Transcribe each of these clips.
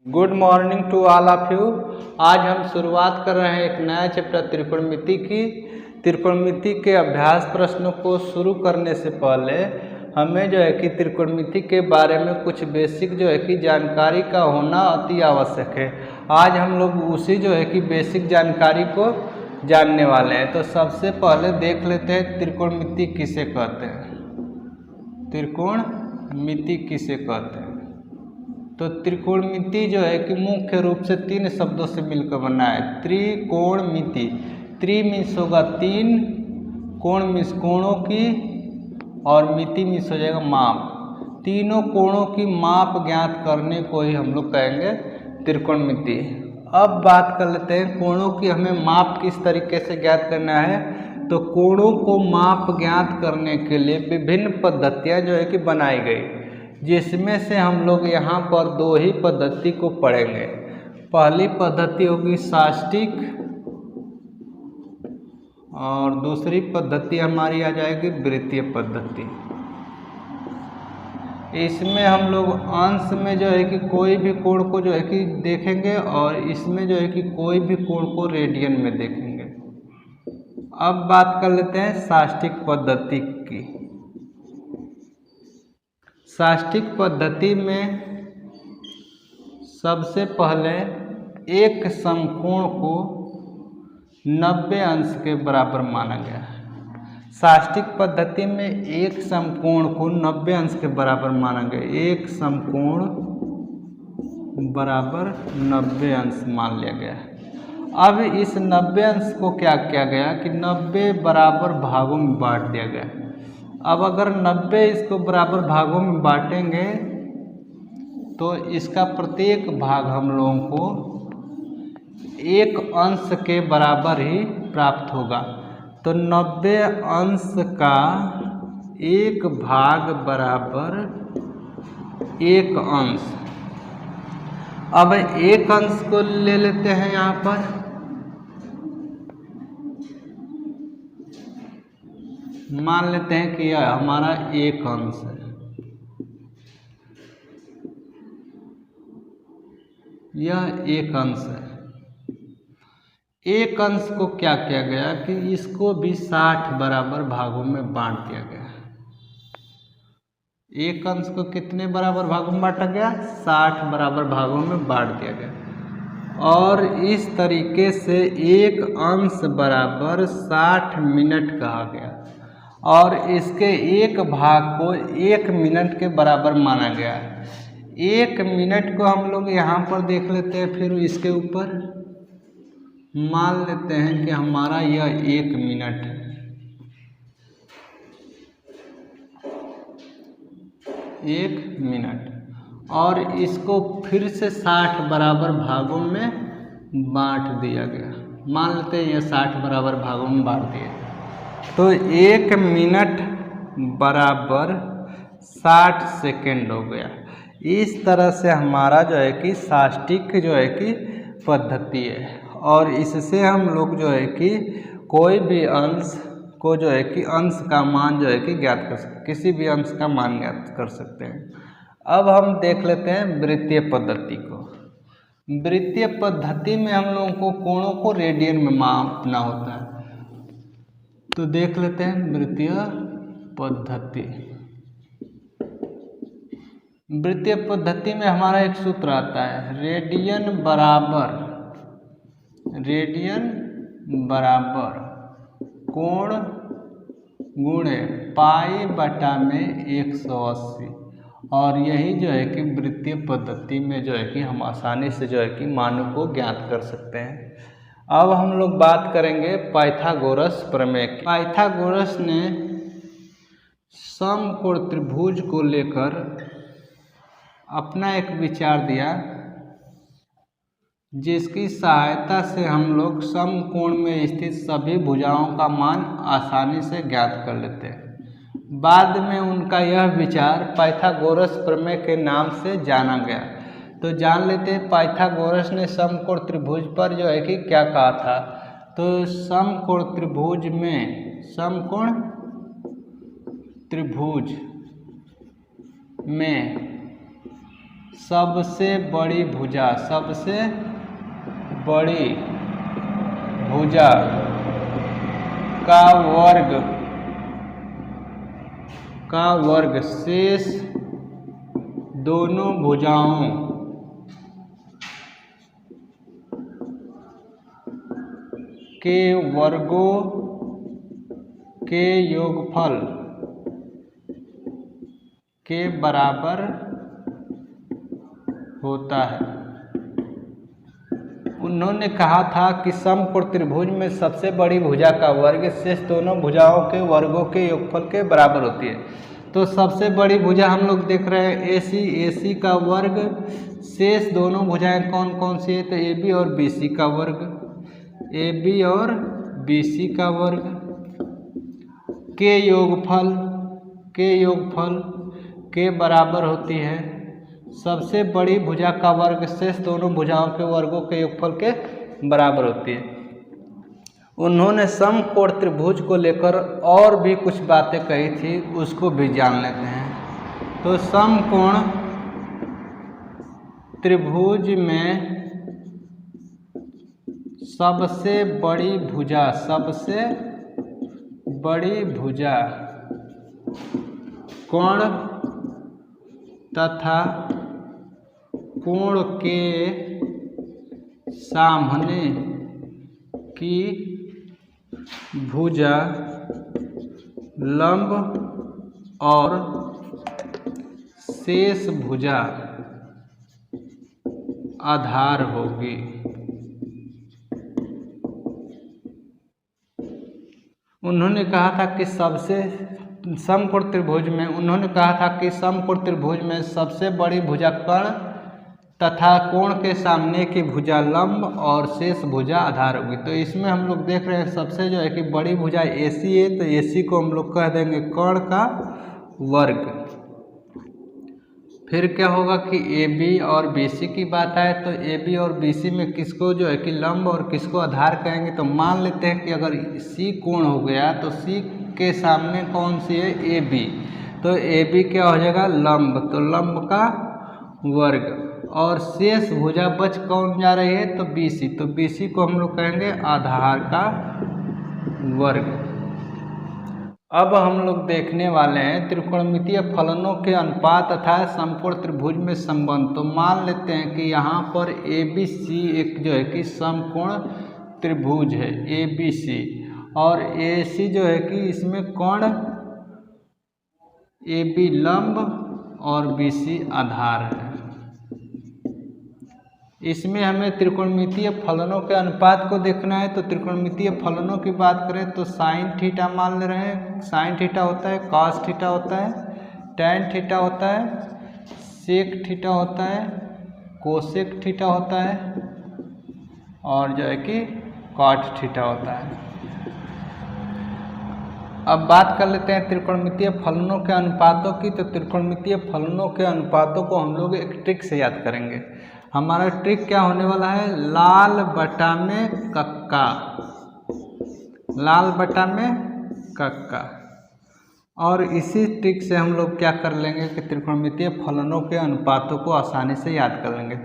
Good morning to all of you. आज हम शुरुआत कर रहे हैं एक नया चैप्टर त्रिकोणमिति की। त्रिकोणमिति के अभ्यास प्रश्नों को शुरू करने से पहले हमें जो है कि त्रिकोणमिति के बारे में कुछ बेसिक जो है कि जानकारी का होना अति आवश्यक है। आज हम लोग उसी जो है कि बेसिक जानकारी को जानने वाले हैं। तो सबसे पहले देख लेते हैं त्रिकोणमिति किसे कहते हैं। त्रिकोणमिति किसे कहते हैं? तो त्रिकोणमिति जो है कि मुख्य रूप से तीन शब्दों से मिलकर बना है। त्रिकोणमिति, त्रि मीन्स होगा तीन, कोण मीन्स कोणों की, और मिति मीन्स हो जाएगा माप। तीनों कोणों की माप ज्ञात करने को ही हम लोग कहेंगे त्रिकोणमिति। अब बात कर लेते हैं कोणों की हमें माप किस तरीके से ज्ञात करना है। तो कोणों को माप ज्ञात करने के लिए विभिन्न पद्धतियाँ जो है कि बनाई गई, जिसमें से हम लोग यहाँ पर दो ही पद्धति को पढ़ेंगे। पहली पद्धति होगी साष्टिक और दूसरी पद्धति हमारी आ जाएगी वृत्तीय पद्धति। इसमें हम लोग अंश में जो है कि कोई भी कोण को जो है कि देखेंगे और इसमें जो है कि कोई भी कोण को रेडियन में देखेंगे। अब बात कर लेते हैं साष्टिक पद्धति की। साष्टिक पद्धति में सबसे पहले एक समकोण को 90 अंश के बराबर माना गया है। साष्टिक पद्धति में एक समकोण को 90 अंश के बराबर माना गया। एक समकोण बराबर 90 अंश मान लिया गया है। अब इस 90 अंश को क्या किया गया कि 90 बराबर भागों में बांट दिया गया। अब अगर 90 इसको बराबर भागों में बांटेंगे तो इसका प्रत्येक भाग हम लोगों को एक अंश के बराबर ही प्राप्त होगा। तो 90 अंश का एक भाग बराबर एक अंश। अब एक अंश को ले लेते हैं यहाँ पर। मान लेते हैं कि यह हमारा एक अंश है। यह एक अंश है। एक अंश को क्या किया गया कि इसको भी 60 बराबर भागों में बांट दिया गया। एक अंश को कितने बराबर भागों में बांटा गया? 60 बराबर भागों में बांट दिया गया। और इस तरीके से एक अंश बराबर 60 मिनट कहा गया और इसके एक भाग को 1 मिनट के बराबर माना गया है। 1 मिनट को हम लोग यहाँ पर देख लेते हैं। फिर इसके ऊपर मान लेते हैं कि हमारा यह 1 मिनट है। 1 मिनट और इसको फिर से 60 बराबर भागों में बांट दिया गया। मान लेते हैं यह 60 बराबर भागों में बांट दिया। तो 1 मिनट बराबर 60 सेकेंड हो गया। इस तरह से हमारा जो है कि साष्टिक जो है कि पद्धति है। और इससे हम लोग जो है कि कोई भी अंश को जो है कि अंश का मान जो है कि ज्ञात कर सकते, किसी भी अंश का मान ज्ञात कर सकते हैं। अब हम देख लेते हैं वृत्तीय पद्धति को। वृत्तीय पद्धति में हम लोगों को कोणों को रेडियन में मापना होता है। तो देख लेते हैं वृत्तीय पद्धति। वृत्तीय पद्धति में हमारा एक सूत्र आता है, रेडियन बराबर कोण गुणे पाई बटा में 180। और यही जो है कि वृत्तीय पद्धति में जो है कि हम आसानी से जो है कि मानों को ज्ञात कर सकते हैं। अब हम लोग बात करेंगे पाइथागोरस प्रमेय की। पाइथागोरस ने समकोण त्रिभुज को लेकर अपना एक विचार दिया, जिसकी सहायता से हम लोग समकोण में स्थित सभी भुजाओं का मान आसानी से ज्ञात कर लेते हैं। बाद में उनका यह विचार पाइथागोरस प्रमेय के नाम से जाना गया। तो जान लेते हैं पाइथागोरस ने समकोण त्रिभुज पर जो है कि क्या कहा था। तो समकोण त्रिभुज में सबसे बड़ी भुजा, सबसे बड़ी भुजा का वर्ग शेष दोनों भुजाओं के वर्गों के योगफल के बराबर होता है। उन्होंने कहा था कि समकोण त्रिभुज में सबसे बड़ी भुजा का वर्ग शेष दोनों भुजाओं के वर्गों के योगफल के बराबर होती है। तो सबसे बड़ी भुजा हम लोग देख रहे हैं AC, AC का वर्ग शेष दोनों भुजाएं कौन कौन सी है, तो AB और BC का वर्ग, AB और BC का वर्ग के योगफल के बराबर होती है। सबसे बड़ी भुजा का वर्ग शेष दोनों भुजाओं के वर्गों के योगफल के बराबर होती है। उन्होंने समकोण त्रिभुज को लेकर और भी कुछ बातें कही थी, उसको भी जान लेते हैं। तो समकोण त्रिभुज में सबसे बड़ी भुजा कोण तथा कोण के सामने की भुजा लंब और शेष भुजा आधार होगी। उन्होंने कहा था कि समकोण त्रिभुज में सबसे बड़ी भुजा कर्ण तथा कोण के सामने की भुजा लंब और शेष भुजा आधार होगी। तो इसमें हम लोग देख रहे हैं सबसे जो है कि बड़ी भुजा AC है, तो AC को हम लोग कह देंगे कर्ण का वर्ग। फिर क्या होगा कि AB और BC की बात आए तो AB और BC में किसको जो है कि लंब और किसको आधार कहेंगे। तो मान लेते हैं कि अगर C कोण हो गया तो C के सामने कौन सी है, AB, तो AB क्या हो जाएगा, लंब, तो लंब का वर्ग। और शेष भुजा बच कौन जा रही है, तो BC, तो BC को हम लोग कहेंगे आधार का वर्ग। अब हम लोग देखने वाले हैं त्रिकोणमितीय फलनों के अनुपात तथा समकोण त्रिभुज में संबंध। तो मान लेते हैं कि यहाँ पर ABC एक जो है कि समकोण त्रिभुज है ABC, और AC जो है कि इसमें कोण AB लंब और BC आधार है। इसमें हमें त्रिकोणमितीय फलनों के अनुपात को देखना है। तो त्रिकोणमितीय फलनों की बात करें तो साइन थीटा मान ले रहे हैं, साइन थीटा होता है, कॉस थीटा होता है, टैन थीटा होता है, सेक थीटा होता है, कोसेक थीटा होता है और जो है कि कॉट थीटा होता है। अब बात कर लेते हैं त्रिकोणमितीय फलनों के अनुपातों की। तो त्रिकोणमितीय फलनों के अनुपातों को हम लोग एक ट्रिक से याद करेंगे। हमारा ट्रिक क्या होने वाला है, लाल बटा में कक्का, लाल बटा में कक्का। और इसी ट्रिक से हम लोग क्या कर लेंगे कि त्रिकोणमितीय फलनों के अनुपातों को आसानी से याद कर लेंगे।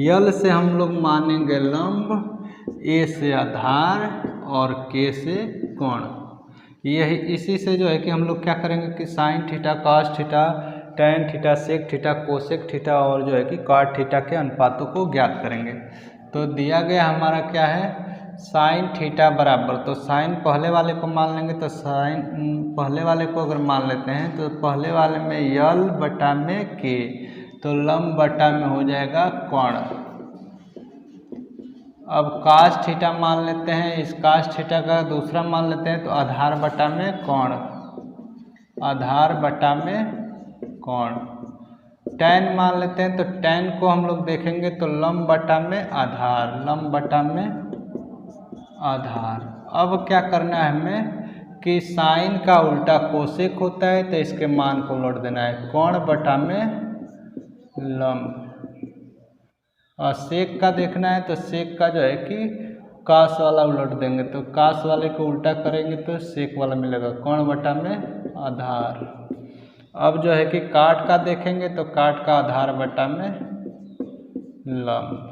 यल से हम लोग मानेंगे लंब, ए से आधार और के से कोण। यही इसी से जो है कि हम लोग क्या करेंगे कि sine theta, cos theta, tan theta, sec theta, cosec theta और जो है कि कॉट थीटा के अनुपातों को ज्ञात करेंगे। तो दिया गया हमारा क्या है, साइन थीटा बराबर, तो साइन पहले वाले को मान लेंगे, तो साइन पहले वाले को अगर मान लेते हैं तो पहले वाले में यल बटा में के, तो लंब बटा में हो जाएगा कोण। अब कास थीटा मान लेते हैं, इस कास थीटा का दूसरा मान लेते हैं तो आधार बटा में कोण, आधार बटा में कोण। टैन मान लेते हैं तो टैन को हम लोग देखेंगे तो लंब बटा में आधार, लंब बटा में आधार। अब क्या करना है हमें कि साइन का उल्टा कोसेक होता है तो इसके मान को लौट देना है, कोण बटा में लंब। और सेक का देखना है तो सेक का जो है कि कास वाला उलट देंगे, तो कास वाले को उल्टा करेंगे तो सेक वाला मिलेगा, कोण बटा में आधार। अब जो है कि काट का देखेंगे तो काट का आधार बटा में लंब।